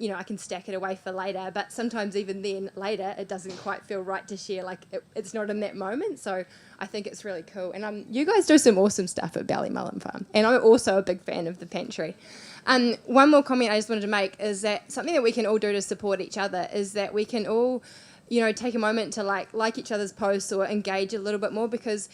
you know, I can stack it away for later. But sometimes even then later it doesn't quite feel right to share, like it's not in that moment. So I think it's really cool, and you guys do some awesome stuff at Ballymullen Farm, and I'm also a big fan of the pantry. One more comment I just wanted to make is that something that we can all do to support each other is that we can all, you know, take a moment to like each other's posts or engage a little bit more, because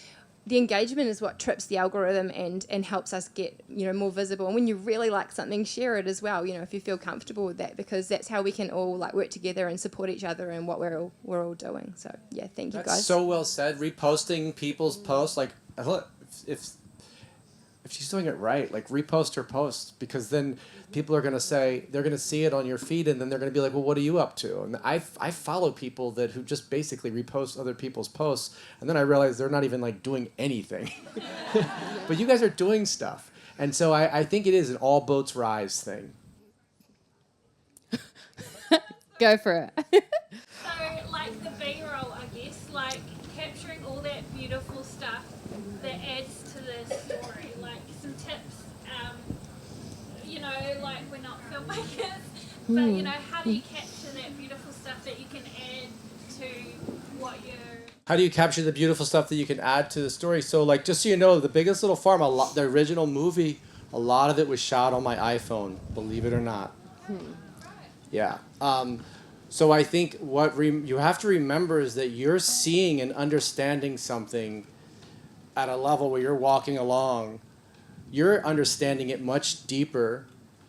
the engagement is what trips the algorithm and helps us get, you know, more visible. And when you really like something, share it as well, you know, if you feel comfortable with that, because that's how we can all like work together and support each other in what we're all doing. So yeah, thank you That's guys. so well said. Reposting people's posts, like if she's doing it right, like repost her post, because then people are going to say, they're going to see it on your feed, and then they're going to be like, well, what are you up to? And I follow people who just basically repost other people's posts, and then I realize they're not even like doing anything. But you guys are doing stuff. And so I think it is an all boats rise thing. Go for it. So, like the B-roll, I guess, like capturing all that beautiful stuff that adds to the story, like some tips. You know, like we're not filmmakers, but you know, how do you capture that beautiful stuff that you can add to what you're... How do you capture the beautiful stuff that you can add to the story? So, like, just so you know, The Biggest Little Farm, the original movie, a lot of it was shot on my iPhone, believe it or not. Yeah. So I think what you have to remember is that you're seeing and understanding something at a level where you're walking along. You're understanding it much deeper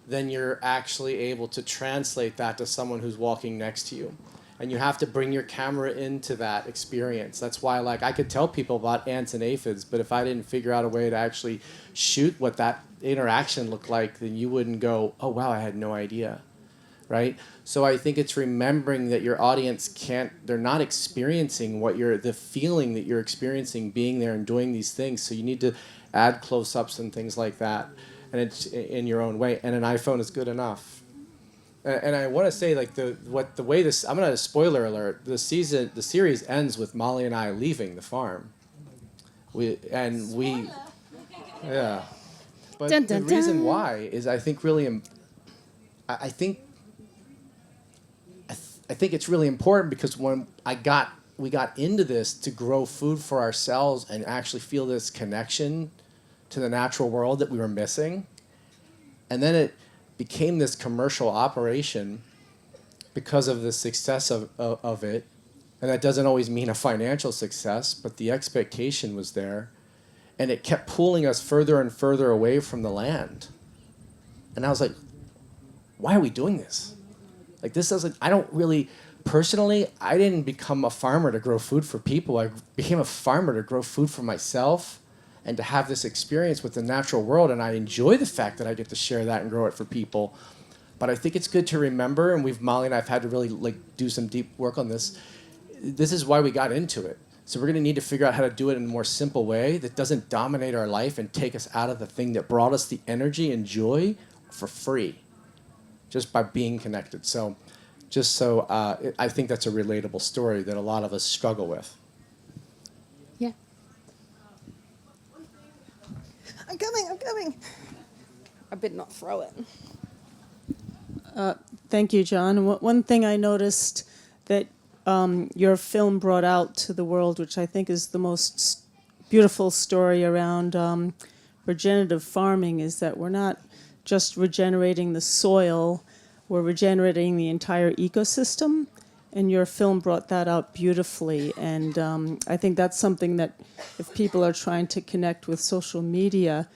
than you're actually able to translate that to someone who's walking next to you. And you have to bring your camera into that experience. That's why, like, I could tell people about ants and aphids, but if I didn't figure out a way to actually shoot what that interaction looked like, then you wouldn't go, oh, wow, I had no idea, right? So I think it's remembering that your audience they're not experiencing the feeling that you're experiencing being there and doing these things. So you need to add close-ups and things like that, and it's in your own way. And an iPhone is good enough. And I want to say, like, I'm gonna spoiler alert. The series ends with Molly and I leaving the farm. Yeah. But Dun, dun, the reason dun. why is I think it's really important, because when we got into this to grow food for ourselves and actually feel this connection to the natural world that we were missing. And then it became this commercial operation because of the success of it. And that doesn't always mean a financial success, but the expectation was there. And it kept pulling us further and further away from the land. And I was like, why are we doing this? Like, this doesn't, I don't really, personally, I didn't become a farmer to grow food for people. I became a farmer to grow food for myself and to have this experience with the natural world. And I enjoy the fact that I get to share that and grow it for people. But I think it's good to remember, and Molly and I have had to really do some deep work on this. This is why we got into it. So we're going to need to figure out how to do it in a more simple way that doesn't dominate our life and take us out of the thing that brought us the energy and joy for free, just by being connected. So I think that's a relatable story that a lot of us struggle with. Yeah. I'm coming. I better not throw it. Thank you, John. One thing I noticed that your film brought out to the world, which I think is the most beautiful story around regenerative farming, is that we're not just regenerating the soil, we're regenerating the entire ecosystem. And your film brought that out beautifully. And I think that's something that if people are trying to connect with social media,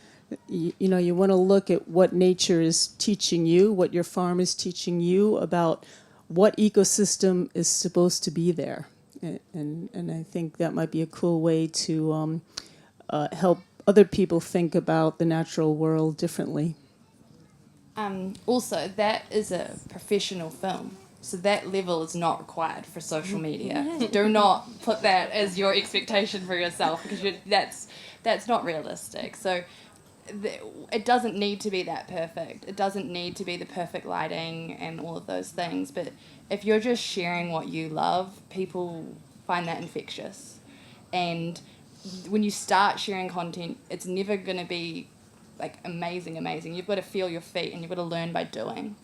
you want to look at what nature is teaching you, what your farm is teaching you about what ecosystem is supposed to be there. And I think that might be a cool way to help other people think about the natural world differently. Also, that is a professional film. So that level is not required for social media. Do not put that as your expectation for yourself, because that's not realistic. So it doesn't need to be that perfect. It doesn't need to be the perfect lighting and all of those things. But if you're just sharing what you love, people find that infectious. And when you start sharing content, it's never going to be like amazing. You've got to feel your feet and you've got to learn by doing.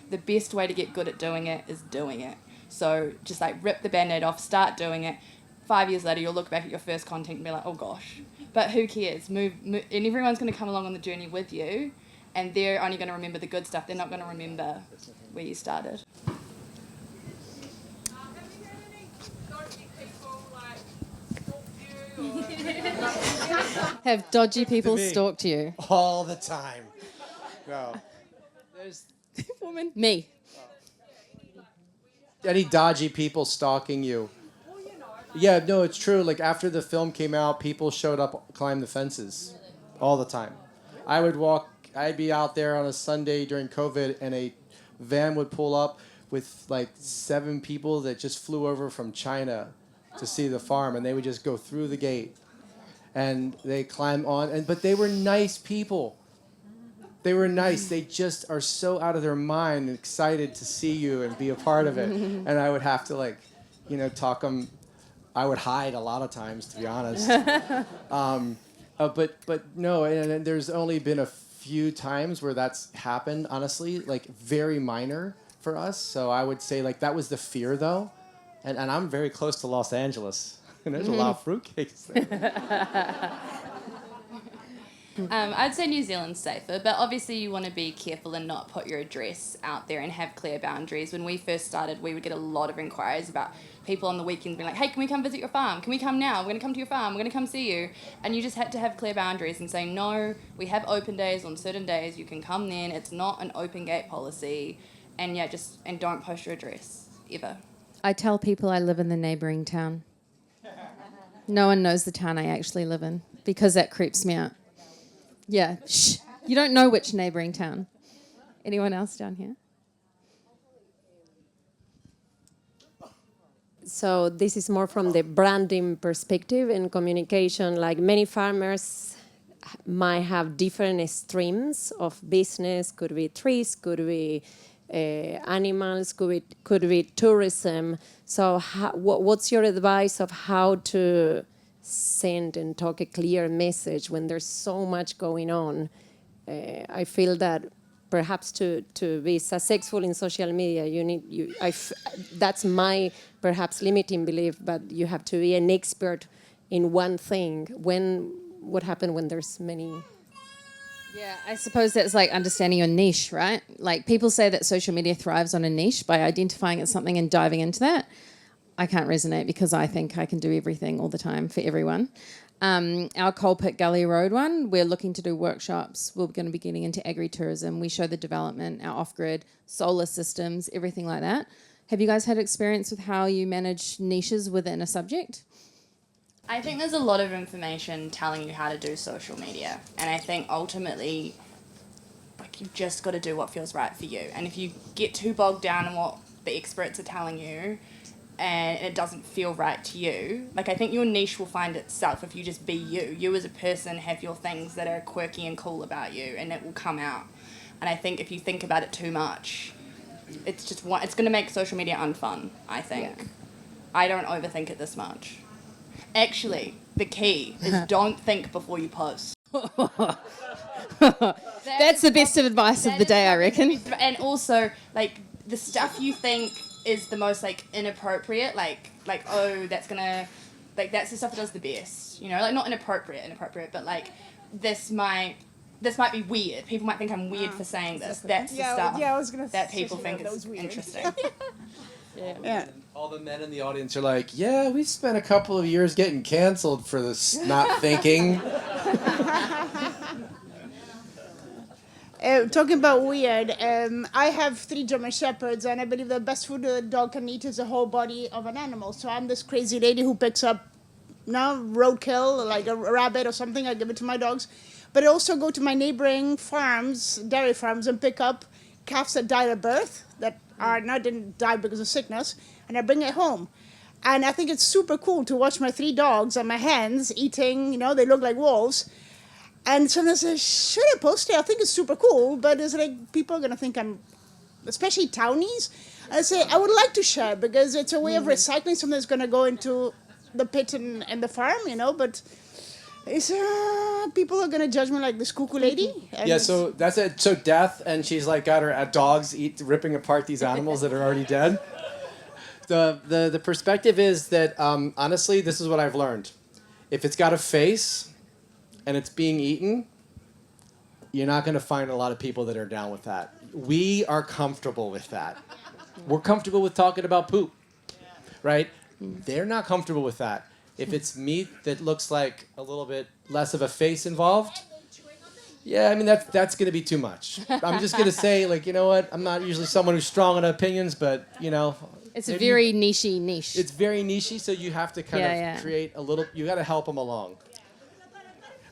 The best way to get good at doing it is doing it. So just like rip the band-aid off, start doing it. 5 years later, you'll look back at your first content and be like, oh gosh. But who cares? Move, and everyone's going to come along on the journey with you, and they're only going to remember the good stuff. They're not going to remember where you started. Have dodgy people me. stalked you? All the time. No. There's Woman. Me. any dodgy people stalking you. Yeah, no, it's true. Like after the film came out, people showed up, climbed the fences, all the time. I'd be out there on a Sunday during COVID, and a van would pull up with like 7 people that just flew over from China to see the farm, and they would just go through the gate, and they climb on, but they were nice people. They were nice. They just are so out of their mind and excited to see you and be a part of it. And I would have to talk them. I would hide a lot of times, to be honest. But no, and there's only been a few times where that's happened, honestly, like very minor for us. So I would say like that was the fear though. And I'm very close to Los Angeles. And there's a lot of fruitcakes there. I'd say New Zealand's safer, but obviously you want to be careful and not put your address out there and have clear boundaries. When we first started, we would get a lot of inquiries about people on the weekends being like, hey, can we come visit your farm? Can we come now? We're going to come to your farm. We're going to come see you. And you just had to have clear boundaries and say, no, we have open days on certain days. You can come then. It's not an open gate policy. And yeah, and don't post your address, ever. I tell people I live in the neighbouring town. No one knows the town I actually live in because that creeps me out. Yeah, shh. You don't know which neighbouring town. Anyone else down here? So this is more from the branding perspective and communication. Like many farmers might have different streams of business. Could be trees, could be animals, could be tourism. So what's your advice of how to send and talk a clear message when there's so much going on? I feel that perhaps to be successful in social media, that's my perhaps limiting belief, but you have to be an expert in one thing. What happens when there's many? Yeah, I suppose that's like understanding your niche, right? Like people say that social media thrives on a niche by identifying as something and diving into that. I can't resonate because I think I can do everything all the time for everyone. Our Coal Pit Gully Road one, we're looking to do workshops. We're going to be getting into agri-tourism. We show the development, our off-grid, solar systems, everything like that. Have you guys had experience with how you manage niches within a subject? I think there's a lot of information telling you how to do social media. And I think ultimately, like, you've just got to do what feels right for you. And if you get too bogged down in what the experts are telling you, and it doesn't feel right to you, like I think your niche will find itself if you just be you. You as a person have your things that are quirky and cool about you, and it will come out. And I think if you think about it too much, it's going to make social media unfun, I think. Yeah. I don't overthink it this much. Actually, the key is don't think before you post. That's the best advice of the day, I reckon. And also, like, the stuff you think is the most like inappropriate, like oh, that's gonna, like, that's the stuff that does the best, you know, like not inappropriate, but like this might be weird. People might think I'm weird for saying this. That's the stuff I was gonna that people think is interesting. Yeah. All the men in the audience are like, yeah, we spent a couple of years getting canceled for this not thinking. Talking about weird, I have 3 German Shepherds, and I believe the best food a dog can eat is the whole body of an animal. So I'm this crazy lady who picks up roadkill, like a rabbit or something. I give it to my dogs. But I also go to my neighboring farms, dairy farms, and pick up calves that died at birth, that didn't die because of sickness, and I bring it home. And I think it's super cool to watch my 3 dogs and my hens eating, they look like wolves. And sometimes I say, should I post it? I think it's super cool, but it's like people are going to think I'm, especially townies. I say, I would like to share because it's a way of recycling something that's going to go into the pit and the farm, but Is people are gonna judge me like this cuckoo lady? Yeah, so that's it. So death, and she's like got her dogs ripping apart these animals that are already dead. The perspective is that honestly, this is what I've learned. If it's got a face, and it's being eaten, you're not going to find a lot of people that are down with that. We are comfortable with that. We're comfortable with talking about poop, right? They're not comfortable with that. If it's meat that looks like a little bit less of a face involved, yeah, I mean, that's going to be too much. I'm just going to say, like, you know what? I'm not usually someone who's strong on opinions, but, you know. It's a very niche-y niche. It's very niche-y, so you have to kind of create a little, you got to help them along.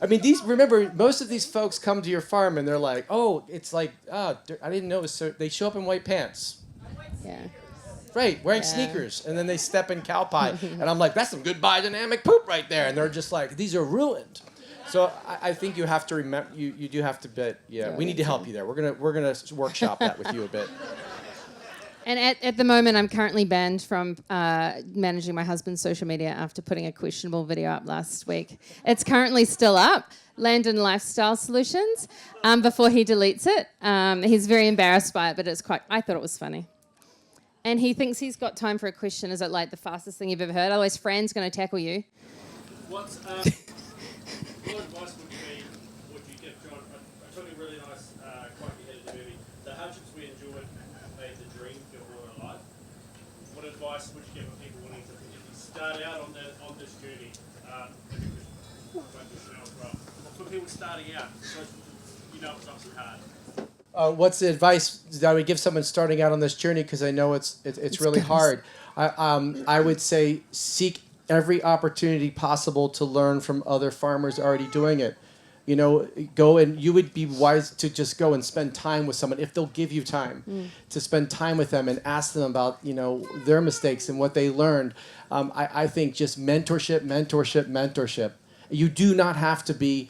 I mean, remember, most of these folks come to your farm and they're like, oh, it's like, I didn't know it was so, they show up in white pants. Yeah. Right, wearing sneakers, and then they step in cow pie. And I'm like, that's some good biodynamic poop right there. And they're just like, these are ruined. So I think you have to remember, you do have to, we need to help you there. We're gonna workshop that with you a bit. And at the moment, I'm currently banned from managing my husband's social media after putting a questionable video up last week. It's currently still up, Land and Lifestyle Solutions, before he deletes it. He's very embarrassed by it, but I thought it was funny. And he thinks he's got time for a question. Is it like the fastest thing you've ever heard? Otherwise, Fran's going to tackle you. What advice would you give John? I took a really nice quote you had in the movie. The hardships we endured made the dream feel more alive. What advice would you give people wanting to, if you start out on this journey, for people starting out, you know it's not so hard. What's the advice that I would give someone starting out on this journey? Because I know it's really hard. I would say seek every opportunity possible to learn from other farmers already doing it. You know, go and you would be wise to just go and spend time with someone if they'll give you time to spend time with them and ask them about, you know, their mistakes and what they learned. I think just mentorship. You do not have to be.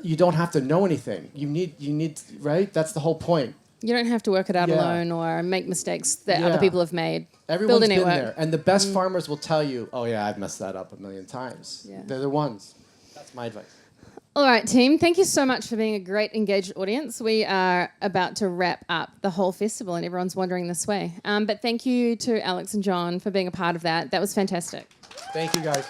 You don't have to know anything. You need, right? That's the whole point. You don't have to work it out alone or make mistakes that other people have made. Everyone's been there. And the best farmers will tell you, oh, yeah, I've messed that up a million times. Yeah. They're the ones. That's my advice. All right, team. Thank you so much for being a great engaged audience. We are about to wrap up the whole festival and everyone's wandering this way. But thank you to Alex and John for being a part of that. That was fantastic. Thank you, guys.